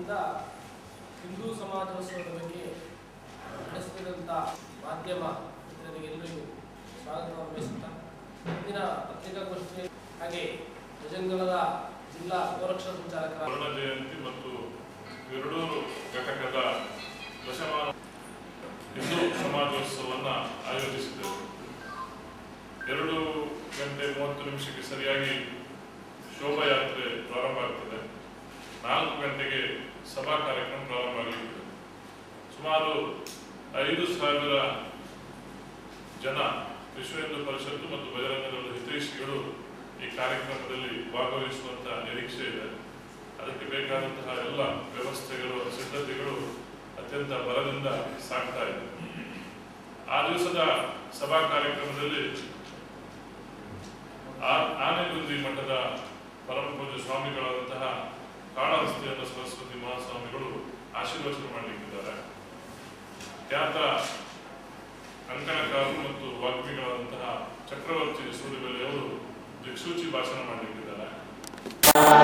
ವತಿಯಿಂದ ಹಿಂದೂ ಸಮಾಜೋತ್ಸವದ ಬಗ್ಗೆ ನಡೆಸುತ್ತಿರುವಂಥ ಮಾಧ್ಯಮ ಮಿತ್ರರಿಗೆಲ್ಲರಿಗೂ ಸ್ವಾಗತವನ್ನು ಬಯಸುತ್ತಾ ಇಂದಿನ ಪತ್ರಿಕಾಗೋಷ್ಠಿ ಹಾಗೆ ಭಜಂಗಲದ ಜಿಲ್ಲಾ ಗೋರಕ್ಷಣಾ ಸಂಚಾಲಕರ ಸ್ವರ್ಣ ಜಯಂತಿ ಮತ್ತು ಎರಡೂರು ಘಟಕದ ದಶಮಾನ ಹಿಂದೂ ಸಮಾಜೋತ್ಸವವನ್ನು ಆಯೋಜಿಸಿದ್ದೆವು. 2:30 ಸರಿಯಾಗಿ ಶೋಭಾಯಾತ್ರೆ ಪ್ರಾರಂಭ ಆಗ್ತದೆ. 4 ಗಂಟೆಗೆ ಸಭಾ ಕಾರ್ಯಕ್ರಮ ಪ್ರಾರಂಭ ಆಗಲಿದೆ. ಸುಮಾರು 5,000 ಜನ ವಿಶ್ವ ಹಿಂದೂ ಪರಿಷತ್ತು ಮತ್ತು ಬಜರಂಗದಳ ಹಿತೈಷಿಗಳು ಈ ಕಾರ್ಯಕ್ರಮದಲ್ಲಿ ಭಾಗವಹಿಸುವಂತಹ ನಿರೀಕ್ಷೆ ಇದೆ. ಅದಕ್ಕೆ ಬೇಕಾದಂತಹ ಎಲ್ಲ ವ್ಯವಸ್ಥೆಗಳು ಸಿದ್ಧತೆಗಳು ಅತ್ಯಂತ ಬಲದಿಂದ ಸಾಗ್ತಾ ಇದೆ. ಆ ದಿವಸದ ಸಭಾ ಕಾರ್ಯಕ್ರಮದಲ್ಲಿ ಆನೆಗುಂದಿ ಮಠದ ಪರಮ ಪೂಜ್ಯ ಸ್ವಾಮಿಗಳಾದಂತಹ ಕಾಳಹಸ್ತಿಯನ್ನ ಸರಸ್ವತಿ ಮಹಾಸ್ವಾಮಿಗಳು ಆಶೀರ್ವಚನ ಮಾಡಲಿಕ್ಕಿದ್ದಾರೆ. ಖ್ಯಾತ ಅಂಕಣಕಾರರು ಮತ್ತು ವಾಗ್ಮಿಗಳಾದಂತಹ ಚಕ್ರವರ್ತಿ ಸೂಲಿಬೆಲೆಯವರು ದಿಕ್ಸೂಚಿ ಭಾಷಣ ಮಾಡಲಿದ್ದಾರೆ.